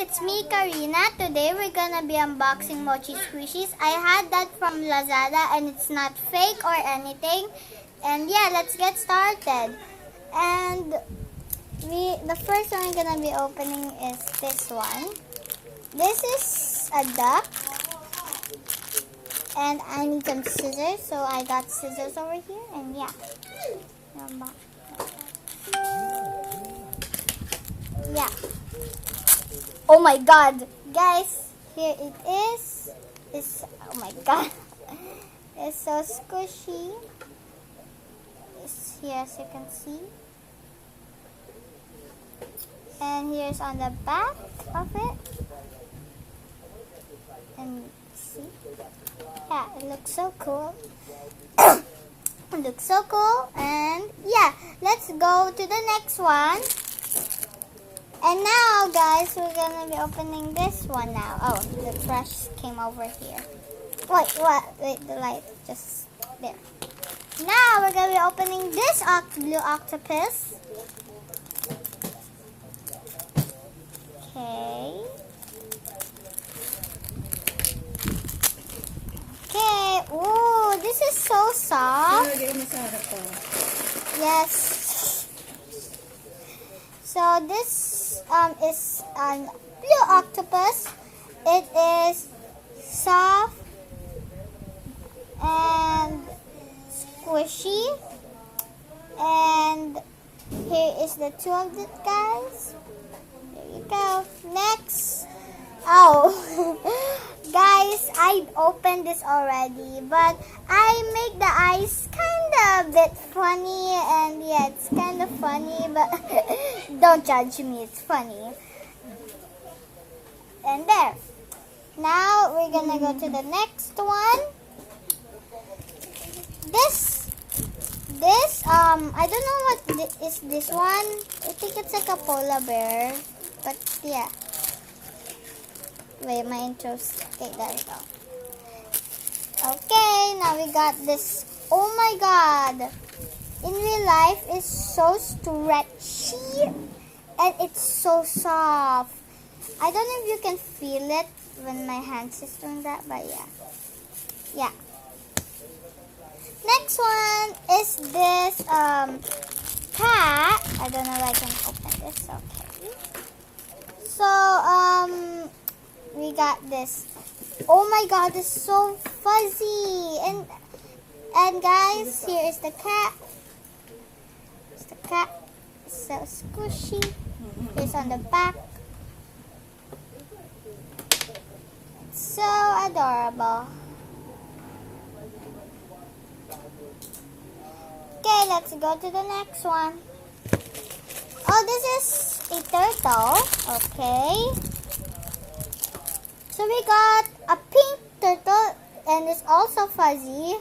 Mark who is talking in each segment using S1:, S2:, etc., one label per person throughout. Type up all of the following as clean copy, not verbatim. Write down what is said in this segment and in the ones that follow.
S1: it's me, Karina. Today we're gonna be unboxing mochi squishies. I had that from Lazada and it's not fake or anything. And yeah, let's get started. And the first one we're gonna be opening is this one. This is a duck. And I need some scissors, so I got scissors over here. And yeah. Yeah. Oh my god. Guys, here it is. Oh my god. It's so squishy. It's here as you can see. And here's on the back of it. And see? Yeah, it looks so cool. It looks so cool. And yeah, let's go to the next one. And now, guys, we're gonna be opening this one now. Oh, the brush came over here. Wait, what? Wait, the light just there. Now we're gonna be opening this blue octopus. Okay. Okay. Ooh, this is so soft. Yes. So this is a blue octopus. It is soft and squishy. And here is the two of it, guys. There you go. Next. Oh, guys, I opened this already, but I make the eyes kind of a bit funny, and yeah, it's kind of funny, but don't judge me, it's funny. And there. Now we're gonna go to the next one. This, I don't know what is this one. I think it's like a polar bear, but yeah. Wait, my intro's... Okay, there we go. Okay, now we got this. Oh my god. In real life, it's so stretchy. And it's so soft. I don't know if you can feel it when my hands is doing that, but yeah. Yeah. Next one is this cat. I don't know if I can open this. Okay. So, we got this. Oh my god, it's so fuzzy. And guys, here is the cat. It's the cat. It's so squishy. It's on the back. It's so adorable. Okay, let's go to the next one. Oh, this is a turtle. Okay. So we got a pink turtle, and it's also fuzzy.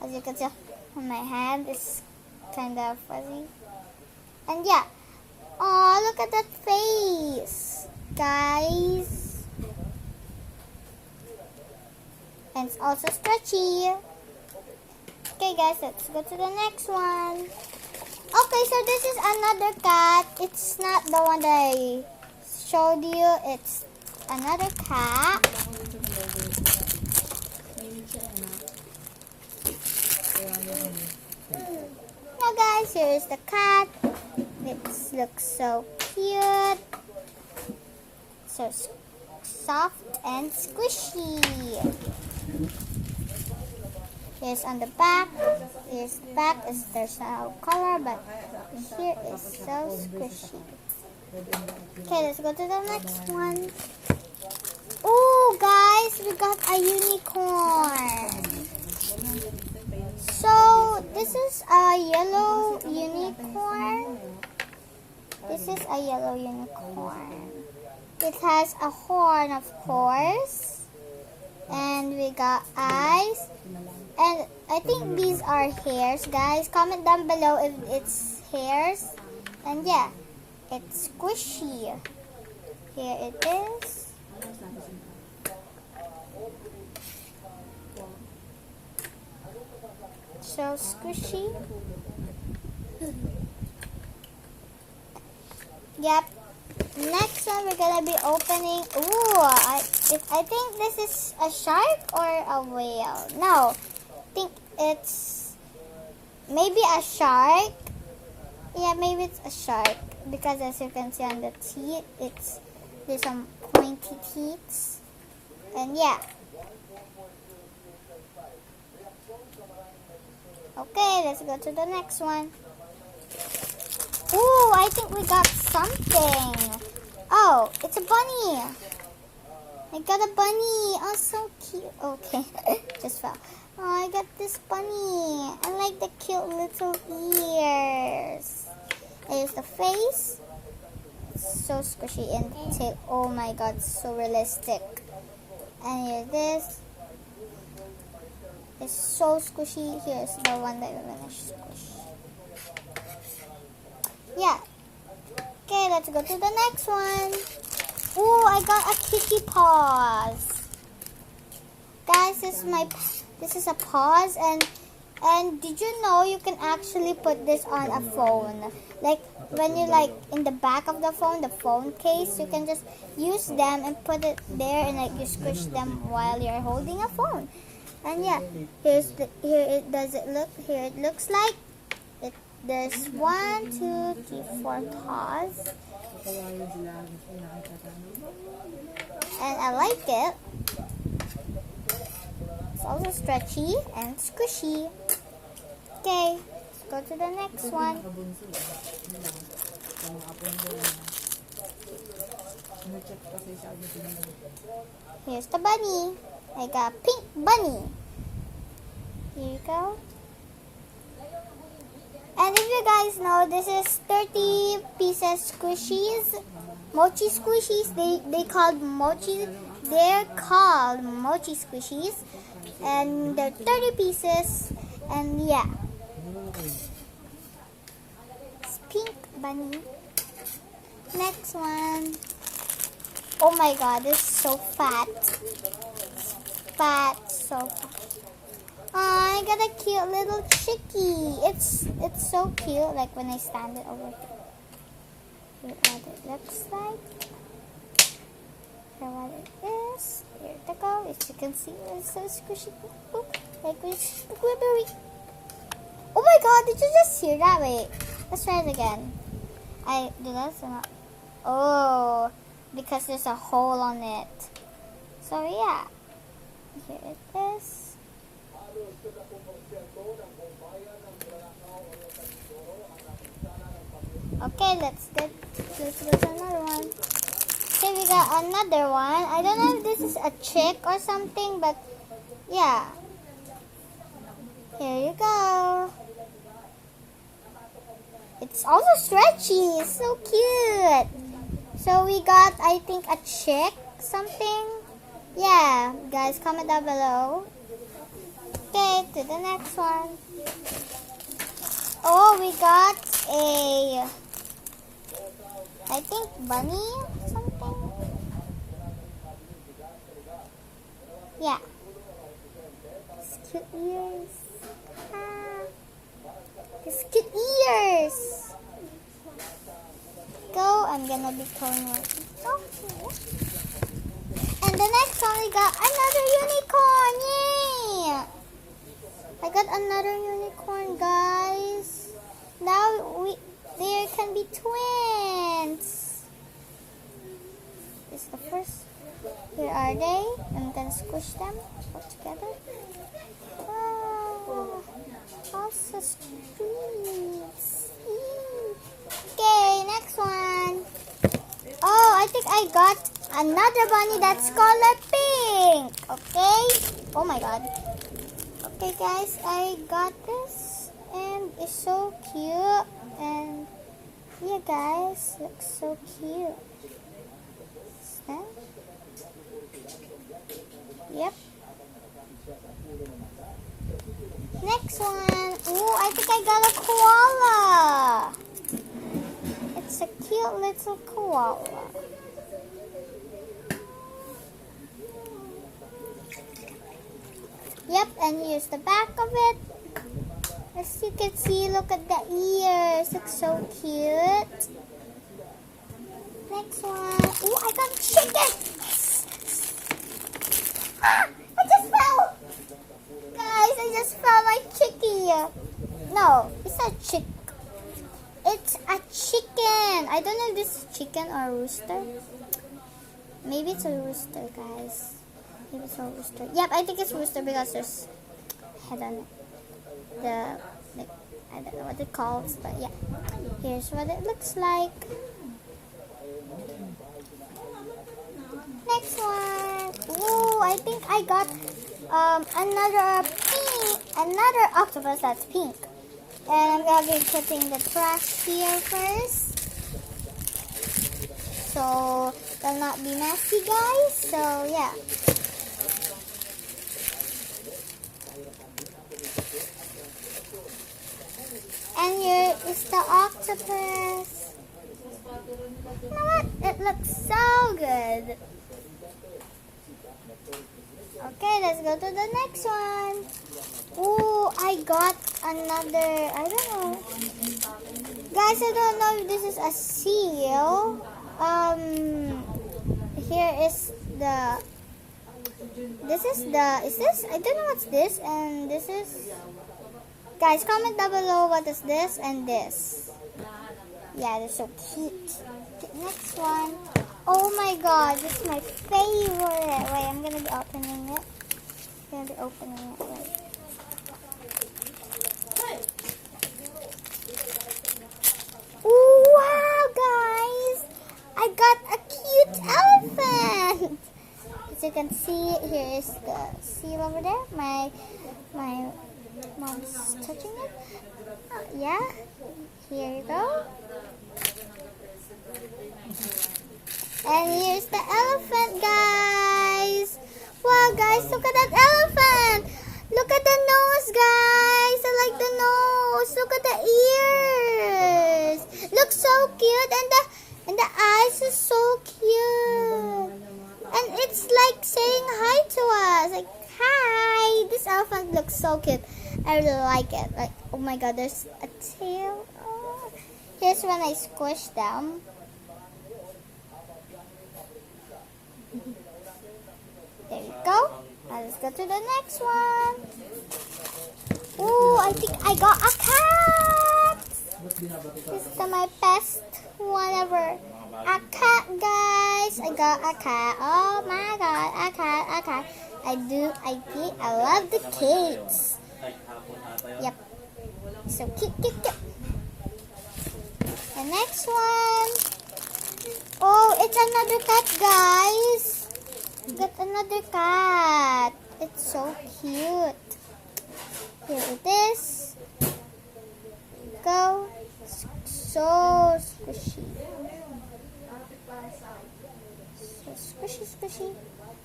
S1: As you can see on my hand, it's kind of fuzzy. And yeah. Oh, look at that face, guys. And it's also stretchy. Okay, guys, let's go to the next one. Okay, so this is another cat. It's not the one that I showed you. It's another cat. Now guys, here is the cat. It looks so cute. So soft and squishy. Here's on the back. Here's the back. There's no color, but here is so squishy. Okay, let's go to the next one. Oh, guys, we got a unicorn. So, this is a yellow unicorn. This is a yellow unicorn. It has a horn, of course. And we got eyes. And I think these are hairs, guys. Comment down below if it's hairs. And yeah, it's squishy. Here it is. So squishy. Yep. Next one one, we're gonna be opening. Ooh, I think this is a shark or a whale. No, I think it's maybe a shark. Yeah, maybe it's a shark because as you can see on the teeth, there's some pointy teeth, and yeah. Okay, let's go to the next one. Ooh, I think we got something. Oh, it's a bunny. I got a bunny. Oh, so cute. Okay, just fell. Oh, I got this bunny. I like the cute little ears. Here's the face. It's so squishy, and the tail. Oh my god, so realistic. And here's this. It's so squishy. Here's the one that we're gonna squish. Yeah. Okay, let's go to the next one. Ooh, I got a kitty paws. Guys, this is a paws, and did you know you can actually put this on a phone? Like when you in the back of the phone case, you can just use them and put it there, and you squish them while you're holding a phone. And yeah, here it looks like there's 1, 2, 3, 4 paws, and I like it. It's also stretchy and squishy. Okay, let's go to the next one. Here's the bunny. I got a pink bunny. Here you go. And if you guys know, this is 30 pieces squishies. Mochi squishies. They're called mochi squishies. And they're 30 pieces. And yeah. It's pink bunny. Next one. Oh my god, this is so fat. So fat. I got a cute little chickie. It's so cute. Like when I stand it over here. Here what it looks like. Here what it is. Here it goes. As you can see, it's so squishy. Like this. Oh my god! Did you just hear that? Wait. Let's try it again. I did that. Oh, because there's a hole on it. So yeah. Here it is. Okay, let's go to another one. Okay, we got another one. I don't know if this is a chick or something, but yeah. Here you go. It's also stretchy. It's so cute. So we got, I think, a chick something. Yeah, guys, comment down below. Okay, to the next one. Oh, we got I think bunny or something. Yeah. It's cute ears. It's cute ears. Go, I'm gonna be calling one. And the next one we got another unicorn. Yay! I got another unicorn, guys. Now there can be twins. This is the first. Here are they. I'm gonna squish them all together. Oh, also streets. Okay, next one. Oh, I think I got another bunny that's color pink. Okay. Oh my god. Okay guys, I got this and it's so cute, and yeah guys, looks so cute. Yep. Next one. Ooh, I think I got a koala. It's a cute little koala. Yep, and here's the back of it. As you can see, look at the ears. Looks so cute. Next one. Oh, I got chicken. Ah, I just fell. Guys, I just fell my chickie. No, it's a chick. It's a chicken. I don't know if this is chicken or rooster. Maybe it's a rooster, guys. Maybe it's a rooster. Yep, I think it's rooster because there's head on it. I don't know what it calls, but yeah. Here's what it looks like. Next one. Ooh, I think I got another octopus that's pink. And I'm gonna be putting the trash here first, so they'll not be messy, guys. So yeah. And here is the octopus. You know what? It looks so good. Okay, let's go to the next one. Ooh, I got another, I don't know. Guys, I don't know if this is a seal. Here is the, is this? I don't know what's this, and this is, guys, comment down below what is this and this. Yeah, they're so cute. The next one. Oh my god, this is my favorite. Wait, I'm gonna be opening it. Wait. Ooh, wow, guys! I got a cute elephant. As you can see, here is the seal over there. My mom's touching it. Yeah, here you go. And here's the elephant, guys. Wow, guys, look at that elephant. Look at the nose, guys. I like the nose. Look at the ears. Looks so cute, and the eyes is so cute. And it's like saying hi to us. Like, hi. This elephant looks so cute. I really like it. Like, oh my god, there's a tail. Oh. Here's when I squish them. There you go. Now let's go to the next one. Ooh, I think I got a cat. This is my best one ever. A cat, guys. I got a cat. Oh my god, a cat. I love the cats. Yep. So cute. The next one. Oh, it's another cat, guys. Got another cat. It's so cute. Here it is. Go. So squishy. So squishy.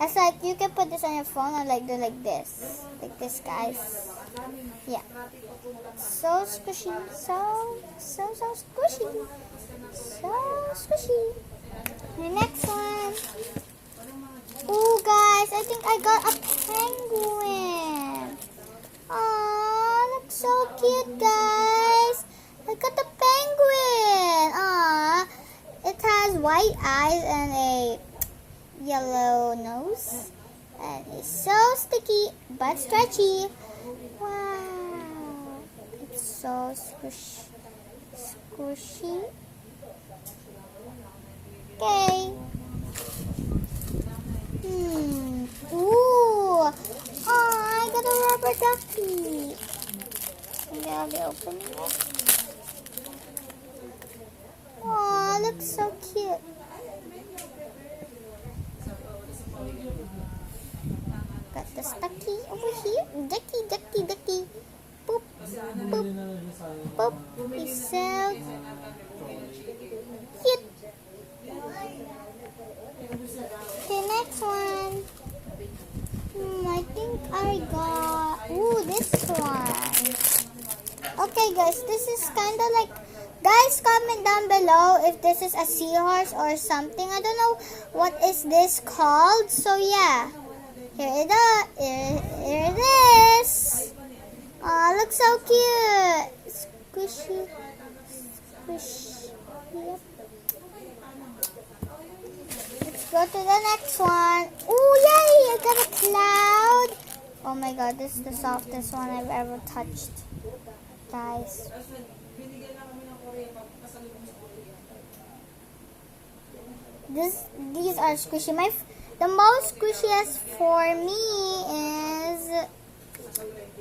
S1: It's like you can put this on your phone and like do like this. Like this, guys. Yeah. So squishy. So squishy. So squishy. The next one. Oh, guys, I think I got a penguin. Aw, looks so cute, guys. I got a penguin. Aw, it has white eyes and a yellow nose. And it's so sticky but stretchy. Wow, it's so squishy. Okay. Ooh. Oh, I got a rubber ducky. Maybe I'll be opening it. Oh, looks so cute. Got the ducky over here. Ducky. Boop. He's so cute. Okay, next one. I think I got, this one. Okay, guys, this is kind of like, guys, comment down below if this is a seahorse or something. I don't know what is this called. So yeah, here it is. Oh, looks so cute. Squishy. Yep. go to the next one. Oh, yay! I got a cloud. Oh my god, this is the softest one I've ever touched. Guys. These are squishy. The most squishiest for me is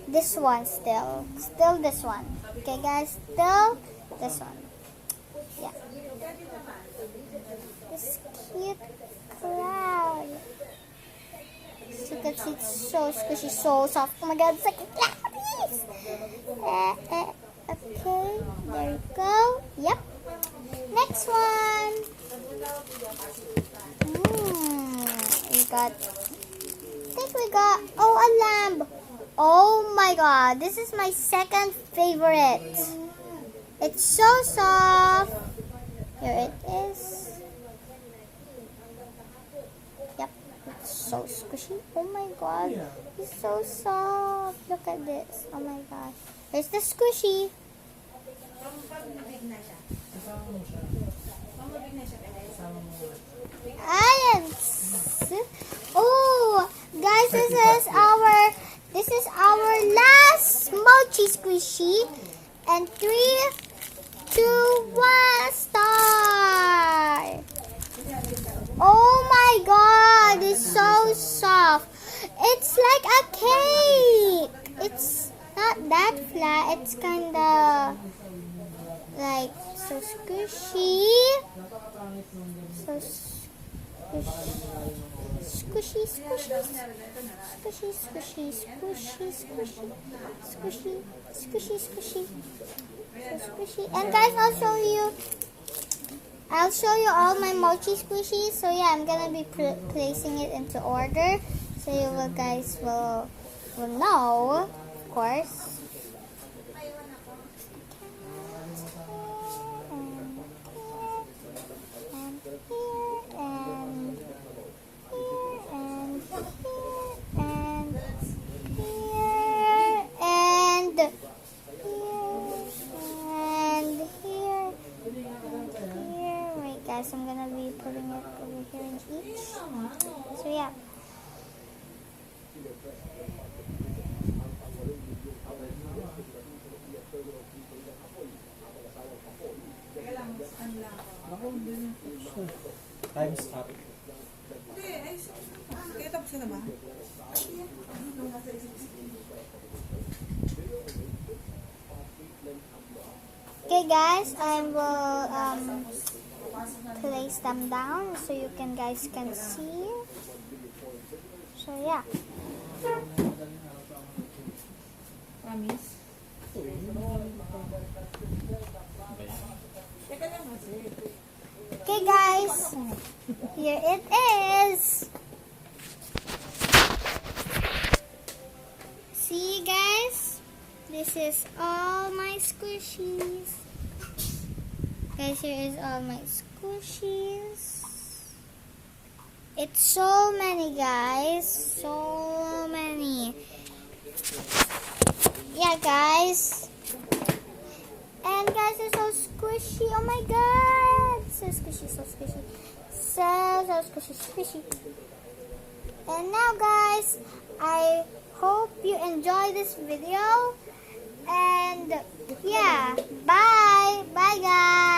S1: this one still. Still this one. Okay guys, still this one. Yeah. This cute cloud. As you can see, it's so squishy, so soft. Oh my god, it's like a cloud. Okay, there we go. Yep. Next one. I think we got, oh, a lamb. Oh my god, this is my second favorite. It's so soft. Here it is. Yep, it's so squishy. Oh my god, it's so soft. Look at this. Oh my god. Here's the squishy. Oh, guys, this is our last mochi squishy. And 3, 2, 1, start. Oh my god, it's so soft. It's like a cake. It's not that flat. It's kind of like so squishy. So squishy, squishy, squishy, squishy, squishy, squishy, squishy, squishy, squishy, so squishy. And guys, I'll show you all my mochi squishies. So yeah, I'm gonna be placing it into order, so you guys will know, of course. I'm gonna be putting it over here in each. So yeah.
S2: Time's up.
S1: Okay guys, I will place them down so you guys can see. So yeah.
S3: Promise.
S1: Okay guys, here it is. See guys, this is all my squishies. Guys, here is all my squishies. It's so many, guys. So many. Yeah, guys. And guys, it's so squishy. Oh my god. So squishy, so squishy. So squishy, squishy. And now, guys, I hope you enjoy this video. And yeah, bye. Bye, guys.